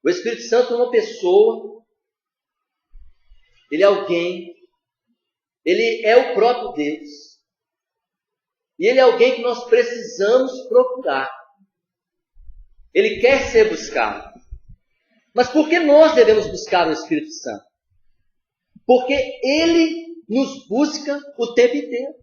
O Espírito Santo é uma pessoa, ele é alguém, ele é o próprio Deus. E ele é alguém que nós precisamos procurar. Ele quer ser buscado. Mas por que nós devemos buscar o Espírito Santo? Porque ele nos busca o tempo inteiro.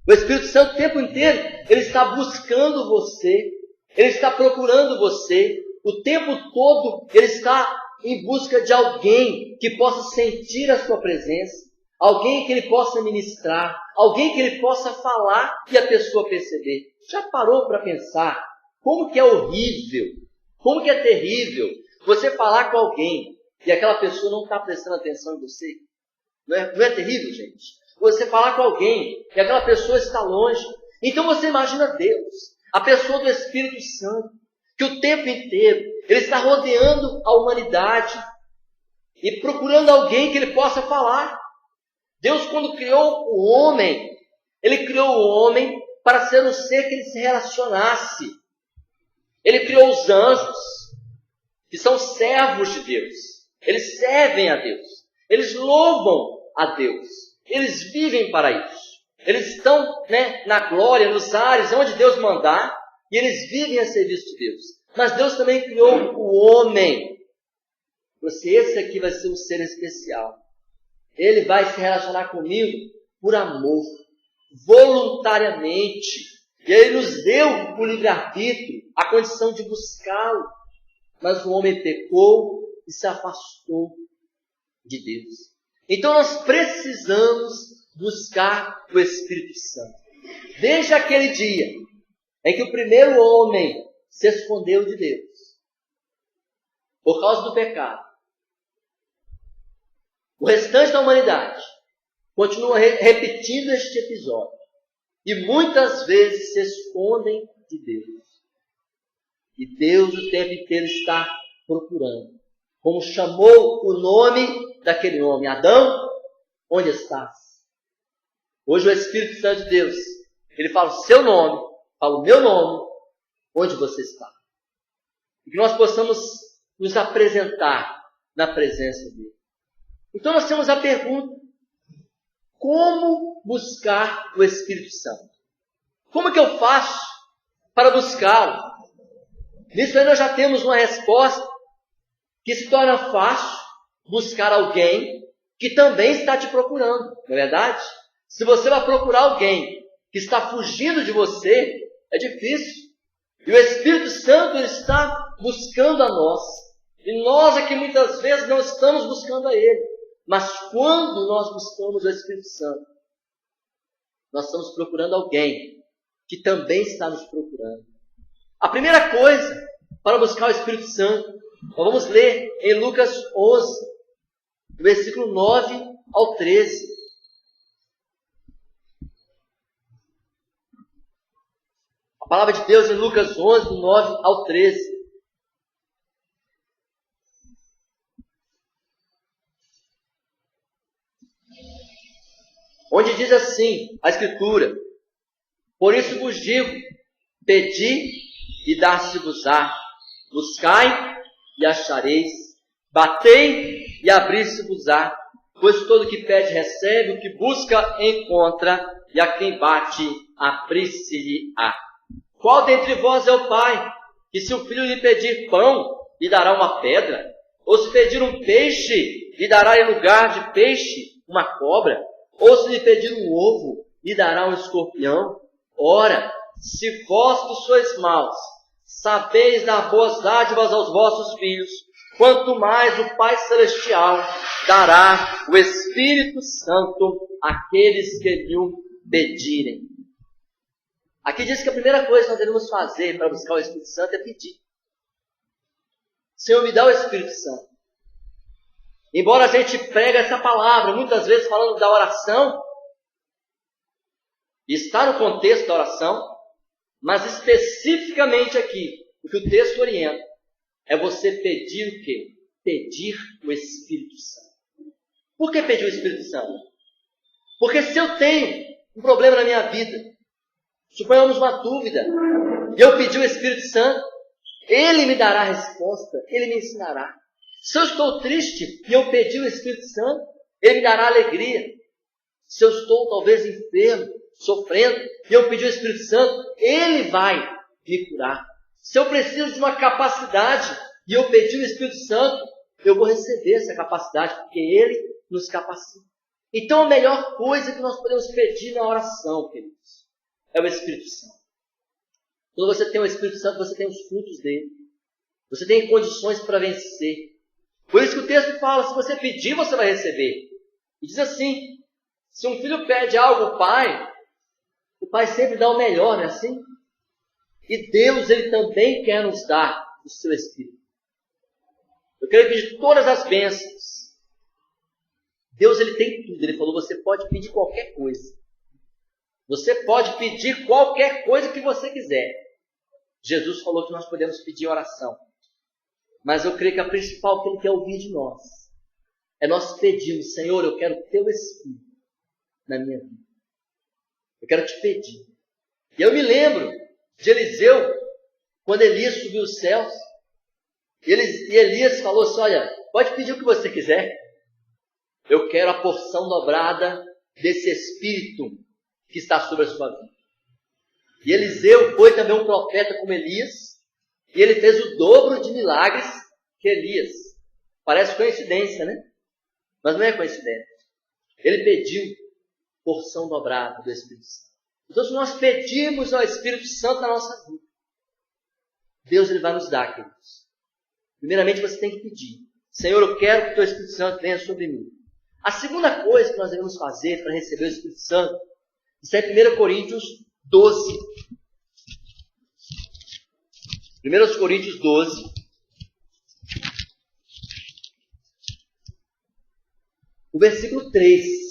O Espírito Santo o tempo inteiro, ele está buscando você, ele está procurando você, o tempo todo ele está em busca de alguém que possa sentir a sua presença, alguém que ele possa ministrar, alguém que ele possa falar e a pessoa perceber. Já parou para pensar como que é horrível, como que é terrível você falar com alguém e aquela pessoa não está prestando atenção em você? Não é terrível, gente? Você falar com alguém e aquela pessoa está longe. Então você imagina Deus, a pessoa do Espírito Santo, que o tempo inteiro ele está rodeando a humanidade e procurando alguém que ele possa falar. Deus, quando criou o homem, ele criou o homem para ser um ser que ele se relacionasse. Ele criou os anjos, que são servos de Deus. Eles servem a Deus. Eles louvam a Deus. Eles vivem para isso. Eles estão, na glória, nos ares, onde Deus mandar, e eles vivem a serviço de Deus. Mas Deus também criou o homem. Esse aqui vai ser um ser especial. Ele vai se relacionar comigo por amor, voluntariamente. E ele nos deu o livre-arbítrio, a condição de buscá-lo. Mas o homem pecou e se afastou de Deus. Então nós precisamos buscar o Espírito Santo. Desde aquele dia em que o primeiro homem se escondeu de Deus, por causa do pecado, o restante da humanidade continua repetindo este episódio. E muitas vezes se escondem de Deus. E Deus o tempo inteiro está procurando. Como chamou o nome daquele homem, Adão, onde estás? Hoje o Espírito Santo de Deus, ele fala o seu nome, fala o meu nome, onde você está? E que nós possamos nos apresentar na presença dele. Então nós temos a pergunta: como buscar o Espírito Santo? Como que eu faço para buscá-lo? Nisso aí nós já temos uma resposta que se torna fácil buscar alguém que também está te procurando, não é verdade? Se você vai procurar alguém que está fugindo de você, é difícil. E o Espírito Santo está buscando a nós. E nós aqui muitas vezes não estamos buscando a Ele. Mas quando nós buscamos o Espírito Santo, nós estamos procurando alguém que também está nos procurando. A primeira coisa para buscar o Espírito Santo, nós vamos ler em Lucas 11, do versículo 9 ao 13. A palavra de Deus em Lucas 11, do 9 ao 13. Onde diz assim a Escritura: por isso vos digo, pedi e dar-se-vos-á, buscai e achareis, batei e abrir-se-vos-á, pois todo que pede recebe, o que busca encontra, e a quem bate abrir-se-lhe-á. Qual dentre vós é o pai, que se o filho lhe pedir pão, lhe dará uma pedra? Ou se pedir um peixe, lhe dará em lugar de peixe uma cobra? Ou se lhe pedir um ovo, lhe dará um escorpião? Ora, se vós que sois maus, sabeis dar boas dádivas aos vossos filhos, quanto mais o Pai Celestial dará o Espírito Santo àqueles que lhe o pedirem. Aqui diz que a primeira coisa que nós devemos fazer para buscar o Espírito Santo é pedir. Senhor, me dá o Espírito Santo. Embora a gente pregue essa palavra, muitas vezes falando da oração, e está no contexto da oração, mas especificamente aqui, o que o texto orienta, é você pedir o quê? Pedir o Espírito Santo. Por que pedir o Espírito Santo? Porque se eu tenho um problema na minha vida, suponhamos uma dúvida, e eu pedi o Espírito Santo, Ele me dará a resposta, Ele me ensinará. Se eu estou triste e eu pedir o Espírito Santo, Ele me dará alegria. Se eu estou talvez enfermo, sofrendo, e eu pedir o Espírito Santo, Ele vai me curar. Se eu preciso de uma capacidade e eu pedir o Espírito Santo, eu vou receber essa capacidade, porque Ele nos capacita. Então a melhor coisa que nós podemos pedir na oração, queridos, é o Espírito Santo. Quando você tem o Espírito Santo, você tem os frutos dele. Você tem condições para vencer. Por isso que o texto fala, se você pedir, você vai receber. E diz assim, se um filho pede algo ao pai, o pai sempre dá o melhor, não é assim? E Deus, Ele também quer nos dar o seu Espírito. Eu creio que de todas as bênçãos, Deus, Ele tem tudo. Ele falou, você pode pedir qualquer coisa. Você pode pedir qualquer coisa que você quiser. Jesus falou que nós podemos pedir oração. Mas eu creio que a principal que Ele quer ouvir de nós é nós pedirmos, Senhor, eu quero o Teu Espírito na minha vida. Eu quero te pedir. E eu me lembro de Eliseu, quando Elias subiu os céus, e Elias falou assim, olha, pode pedir o que você quiser. Eu quero a porção dobrada desse Espírito que está sobre a sua vida. E Eliseu foi também um profeta como Elias, e ele fez o dobro de milagres que Elias. Parece coincidência, né? Mas não é coincidência. Ele pediu porção dobrada do Espírito Santo. Então, se nós pedirmos ao Espírito Santo na nossa vida, Deus, Ele vai nos dar, queridos. Primeiramente, você tem que pedir. Senhor, eu quero que o Teu Espírito Santo venha sobre mim. A segunda coisa que nós devemos fazer para receber o Espírito Santo, isso é 1 Coríntios 12. 1 Coríntios 12. O versículo 3.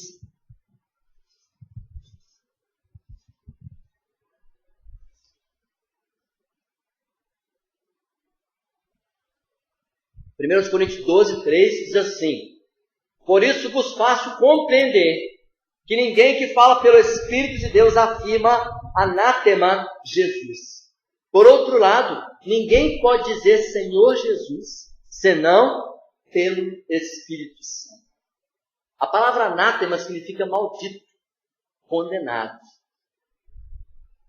Primeiros Coríntios 12, 3 diz assim: por isso vos faço compreender que ninguém que fala pelo Espírito de Deus afirma anátema Jesus. Por outro lado, ninguém pode dizer Senhor Jesus, senão pelo Espírito Santo. A palavra anátema significa maldito, condenado.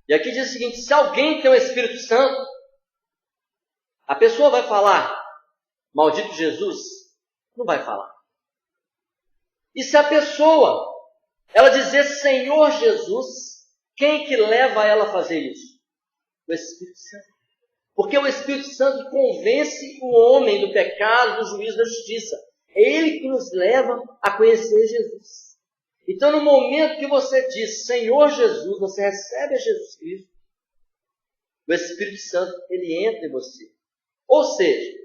E aqui diz o seguinte, se alguém tem o Espírito Santo, a pessoa vai falar maldito Jesus? Não vai falar. E se a pessoa, ela dizer Senhor Jesus, quem que leva ela a fazer isso? O Espírito Santo. Porque o Espírito Santo convence o homem do pecado, do juízo, da justiça. É Ele que nos leva a conhecer Jesus. Então, no momento que você diz Senhor Jesus, você recebe a Jesus Cristo, o Espírito Santo, Ele entra em você. Ou seja,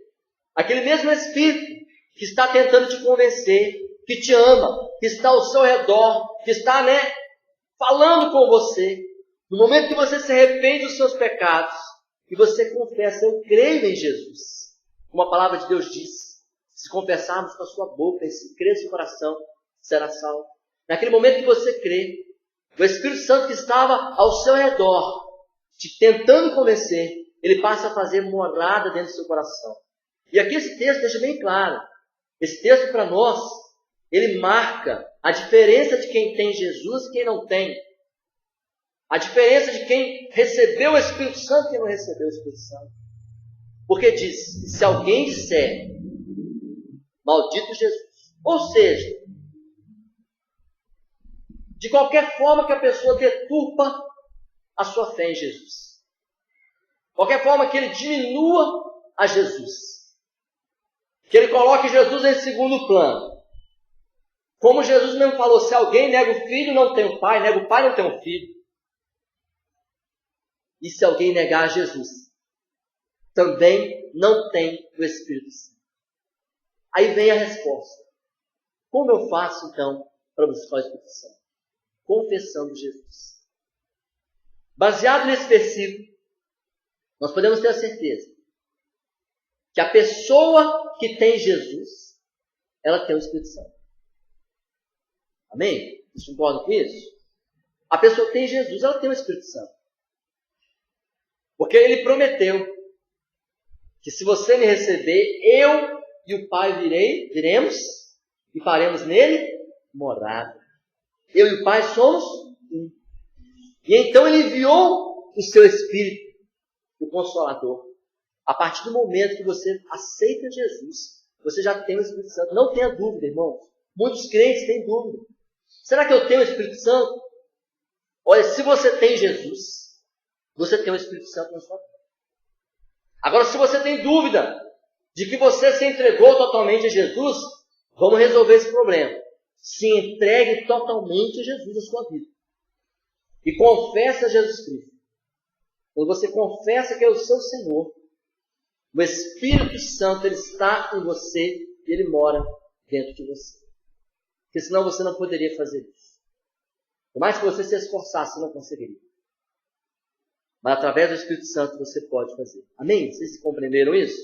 aquele mesmo Espírito que está tentando te convencer, que te ama, que está ao seu redor, que está, falando com você. No momento que você se arrepende dos seus pecados e você confessa, eu creio em Jesus, como a palavra de Deus diz, se confessarmos com a sua boca e se crer no seu coração, será salvo. Naquele momento que você crê, o Espírito Santo que estava ao seu redor, te tentando convencer, ele passa a fazer morada dentro do seu coração. E aqui esse texto deixa bem claro. Esse texto para nós, ele marca a diferença de quem tem Jesus e quem não tem. A diferença de quem recebeu o Espírito Santo e quem não recebeu o Espírito Santo. Porque diz, se alguém disser, maldito Jesus. Ou seja, de qualquer forma que a pessoa deturpa a sua fé em Jesus. Qualquer forma que ele diminua a Jesus. Que ele coloque Jesus em segundo plano. Como Jesus mesmo falou, se alguém nega o filho, não tem o pai, nega o pai, não tem o filho. E se alguém negar Jesus, também não tem o Espírito Santo. Aí vem a resposta. Como eu faço, então, para buscar o Espírito Santo? Confessando Jesus. Baseado nesse versículo, nós podemos ter a certeza que a pessoa que tem Jesus, ela tem o Espírito Santo. Amém? Vocês concordam com isso? A pessoa que tem Jesus, ela tem o Espírito Santo. Porque ele prometeu que se você me receber, eu e o Pai viremos e faremos nele morada. Eu e o Pai somos um. E então ele enviou o seu Espírito, o Consolador. A partir do momento que você aceita Jesus, você já tem o Espírito Santo. Não tenha dúvida, irmãos. Muitos crentes têm dúvida. Será que eu tenho o Espírito Santo? Olha, se você tem Jesus, você tem o Espírito Santo na sua vida. Agora, se você tem dúvida de que você se entregou totalmente a Jesus, vamos resolver esse problema. Se entregue totalmente a Jesus na sua vida. E confesse a Jesus Cristo. Quando você confessa que é o seu Senhor, o Espírito Santo ele está em você e ele mora dentro de você. Porque senão você não poderia fazer isso. Por mais que você se esforçasse, você não conseguiria. Mas através do Espírito Santo você pode fazer. Amém? Vocês compreenderam isso?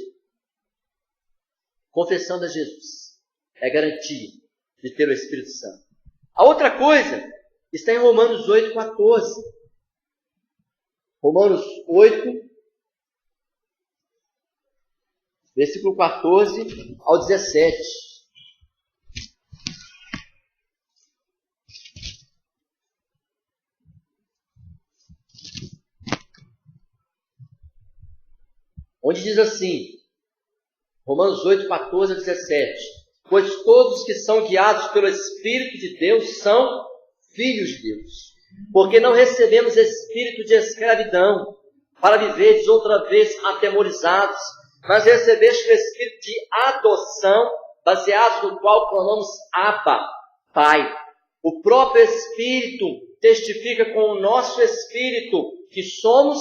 Confessando a Jesus é garantia de ter o Espírito Santo. A outra coisa está em Romanos 8,14. Romanos 8, versículo 14 ao 17. Onde diz assim, Romanos 8, 14 a 17. Pois todos que são guiados pelo Espírito de Deus são filhos de Deus. Porque não recebemos espírito de escravidão, para viverdes outra vez atemorizados, mas recebeste o espírito de adoção, baseado no qual clamamos Abba, Pai. O próprio Espírito testifica com o nosso espírito que somos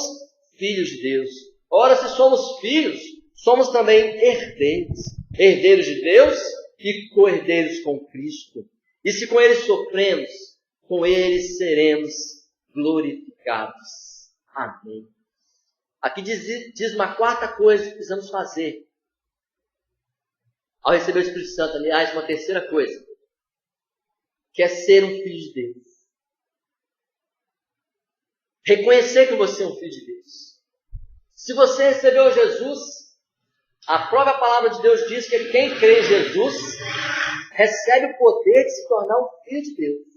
filhos de Deus. Ora, se somos filhos, somos também herdeiros. Herdeiros de Deus e co-herdeiros com Cristo. E se com Ele sofremos, com Ele seremos glorificados. Amém. Aqui diz uma quarta coisa que precisamos fazer ao receber o Espírito Santo. Aliás, uma terceira coisa, que é ser um filho de Deus. Reconhecer que você é um filho de Deus. Se você recebeu Jesus, a própria palavra de Deus diz que quem crê em Jesus recebe o poder de se tornar um filho de Deus.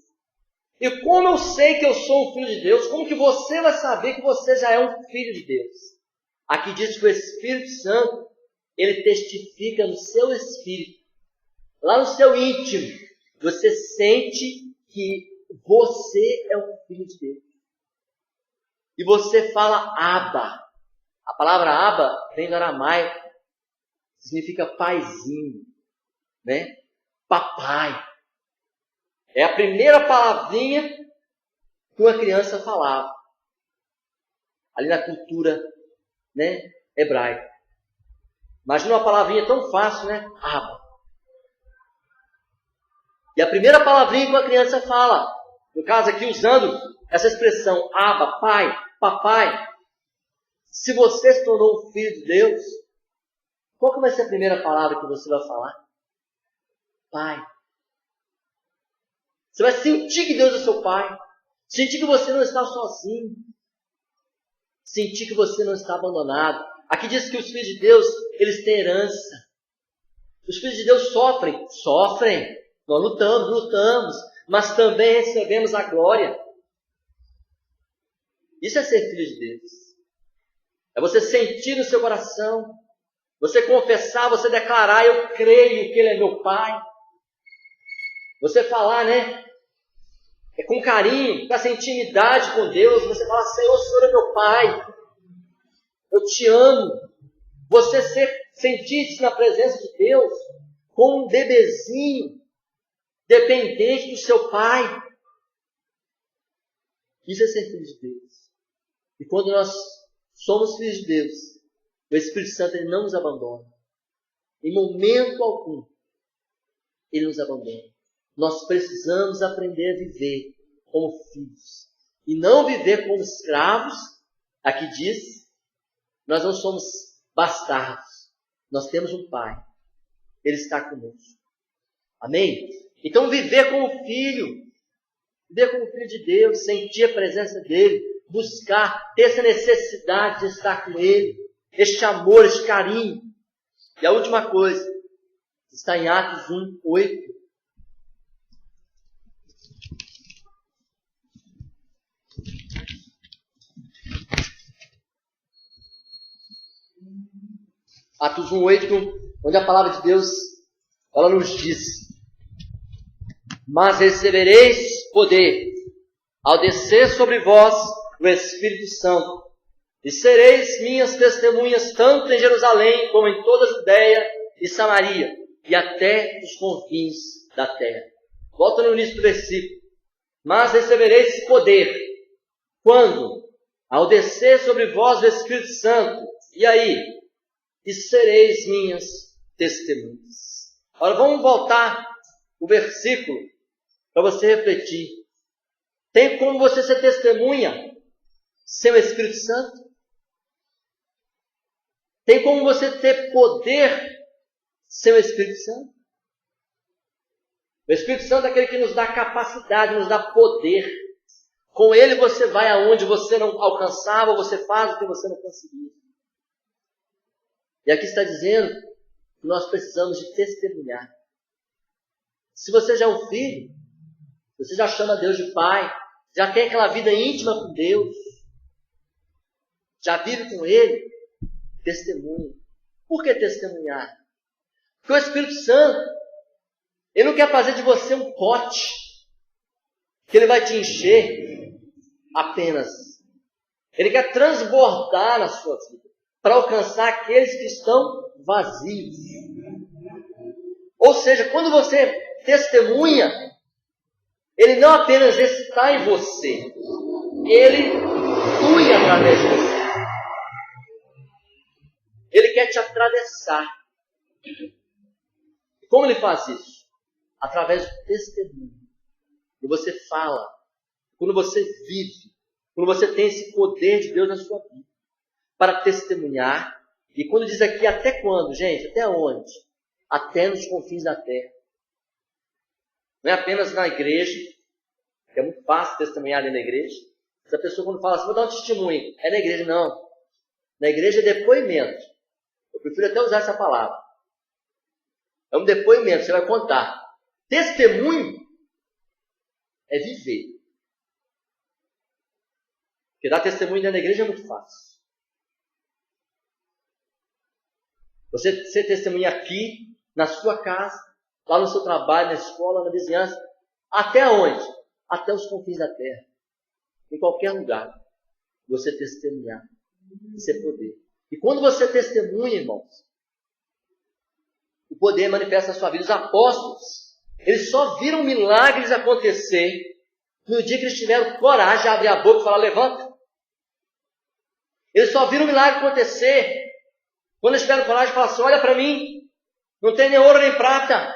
E como eu sei que eu sou um filho de Deus, como que você vai saber que você já é um filho de Deus? Aqui diz que o Espírito Santo, ele testifica no seu espírito, lá no seu íntimo, você sente que você é um filho de Deus. E você fala Abba. A palavra Abba vem do aramaico, significa paizinho, né? Papai. É a primeira palavrinha que uma criança falava. Ali na cultura, né, hebraica. Imagina uma palavrinha tão fácil, né? Abba. E a primeira palavrinha que uma criança fala, no caso aqui usando essa expressão Abba, pai, papai. Se você se tornou um filho de Deus, qual que vai ser a primeira palavra que você vai falar? Pai. Você vai sentir que Deus é seu Pai. Sentir que você não está sozinho. Sentir que você não está abandonado. Aqui diz que os filhos de Deus, eles têm herança. Os filhos de Deus sofrem. Sofrem. Nós lutamos. Mas também recebemos a glória. Isso é ser filho de Deus. É você sentir no seu coração. Você confessar, você declarar, eu creio que Ele é meu Pai. Você falar, né? É com carinho, com essa intimidade com Deus. Você fala, Senhor, o Senhor é meu Pai. Eu te amo. Você sentir-se na presença de Deus como um bebezinho dependente do seu Pai. Isso é ser filho de Deus. E quando nós somos filhos de Deus, o Espírito Santo ele não nos abandona. Em momento algum, Ele nos abandona. Nós precisamos aprender a viver como filhos. E não viver como escravos. Aqui diz, nós não somos bastardos. Nós temos um Pai. Ele está conosco. Amém? Então viver como filho. Viver como filho de Deus. Sentir a presença dEle. Buscar, ter essa necessidade de estar com Ele. este amor, este carinho. E a última coisa, está em Atos 1, 8. Atos 1, 8, onde a palavra de Deus, ela nos diz: mas recebereis poder ao descer sobre vós o Espírito Santo, e sereis minhas testemunhas tanto em Jerusalém como em toda a Judeia e Samaria, e até os confins da terra. Volta no início do versículo. Mas recebereis poder. Quando? Ao descer sobre vós o Espírito Santo. E aí? E sereis minhas testemunhas. Agora vamos voltar o versículo para você refletir. Tem como você ser testemunha sem o Espírito Santo? Tem como você ter poder sem o Espírito Santo? O Espírito Santo é aquele que nos dá capacidade, nos dá poder. Com ele você vai aonde você não alcançava, você faz o que você não conseguia. E aqui está dizendo que nós precisamos de testemunhar. Se você já é um filho, você já chama Deus de Pai, já tem aquela vida íntima com Deus, já vive com Ele, testemunha. Por que testemunhar? Porque o Espírito Santo, Ele não quer fazer de você um pote, que Ele vai te encher apenas. Ele quer transbordar na sua vida, para alcançar aqueles que estão vazios. Ou seja, quando você testemunha, Ele não apenas está em você, Ele flui através de você. Ele quer te atravessar. Como Ele faz isso? Através do testemunho. Quando você fala, quando você vive, quando você tem esse poder de Deus na sua vida, para testemunhar. E quando diz aqui, até quando, gente? Até onde? Até nos confins da terra. Não é apenas na igreja, que é muito fácil testemunhar dentro da igreja. Essa pessoa quando fala assim, vou dar um testemunho, é na igreja, não. Na igreja é depoimento. Eu prefiro até usar essa palavra. É um depoimento, você vai contar. Testemunho é viver. Porque dar testemunho dentro da igreja é muito fácil. Você ser testemunha aqui, na sua casa, lá no seu trabalho, na escola, na vizinhança. Até onde? Até os confins da terra. Em qualquer lugar. Você testemunhar. Isso é poder. E quando você testemunha, irmãos, o poder manifesta na sua vida. Os apóstolos, eles só viram milagres acontecer no dia que eles tiveram coragem de abrir a boca e falar, levanta. Eles só viram o milagre acontecer quando eles tiveram coragem de falar assim, olha para mim, não tem nem ouro nem prata.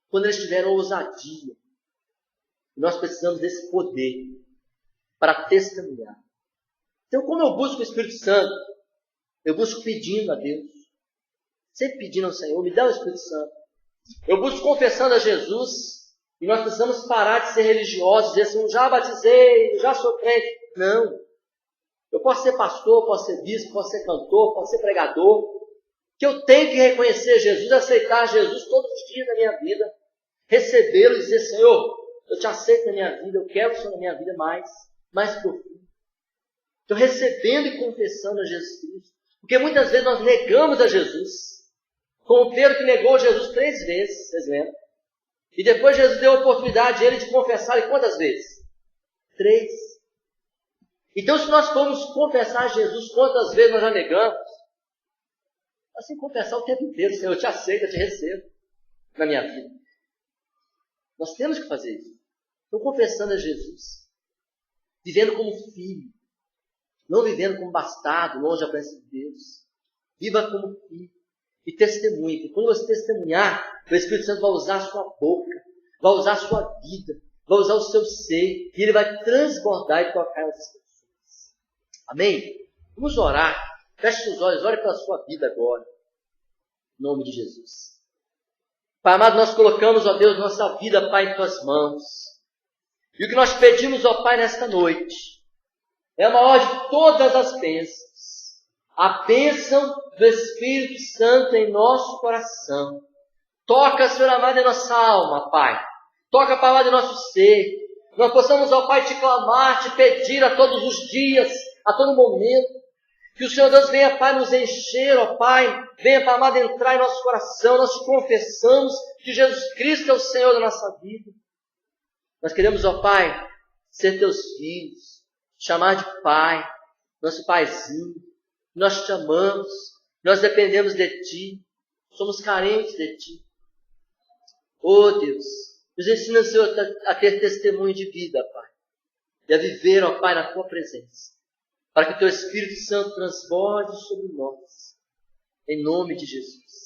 Quando eles tiveram ousadia. Nós precisamos desse poder para testemunhar. Então, como eu busco o Espírito Santo? Eu busco pedindo a Deus. Sempre pedindo ao Senhor, me dá o Espírito Santo. Eu busco confessando a Jesus. E nós precisamos parar de ser religiosos, dizer assim, já batizei, já sou crente. Não. Eu posso ser pastor, posso ser bispo, posso ser cantor, posso ser pregador. Que eu tenho que reconhecer Jesus, aceitar Jesus todos os dias da minha vida. Recebê-lo e dizer, Senhor, eu te aceito na minha vida, eu quero o Senhor na minha vida mais profundo. Estou recebendo e confessando a Jesus Cristo. Porque muitas vezes nós negamos a Jesus. Como Pedro que negou Jesus 3 vezes, vocês lembram? E depois Jesus deu a oportunidade a ele de confessar ele quantas vezes? 3. Então se nós formos confessar a Jesus quantas vezes nós já negamos, assim confessar o tempo inteiro, Senhor, eu te aceito, eu te recebo na minha vida. Nós temos que fazer isso. Então confessando a Jesus. Vivendo como filho. Não vivendo como bastardo, longe da presença de Deus. Viva como filho. E testemunhe. Porque quando você testemunhar, o Espírito Santo vai usar a sua boca, vai usar a sua vida, vai usar o seu ser, e ele vai transbordar e tocar essas pessoas. Amém? Vamos orar. Feche os olhos, ore pela sua vida agora. Em nome de Jesus. Pai amado, nós colocamos, ó Deus, nossa vida, Pai, em tuas mãos. E o que nós pedimos, ó Pai, nesta noite, é a maior de todas as bênçãos. a bênção do Espírito Santo em nosso coração. Toca, Senhor amado, em nossa alma, Pai. Toca, Pai amado, em nosso ser. Nós possamos, ó Pai, te clamar, te pedir a todos os dias, a todo momento. Que o Senhor Deus venha, Pai, nos encher, ó Pai. Venha, Pai amado, entrar em nosso coração. Nós te confessamos que Jesus Cristo é o Senhor da nossa vida. Nós queremos, ó Pai, ser teus filhos, chamar de Pai, nosso Paizinho. Nós te amamos, nós dependemos de Ti, somos carentes de Ti. Oh Deus, nos ensina, Senhor, a ter testemunho de vida, Pai, e a viver, ó Pai, na Tua presença, para que Teu Espírito Santo transborde sobre nós, em nome de Jesus.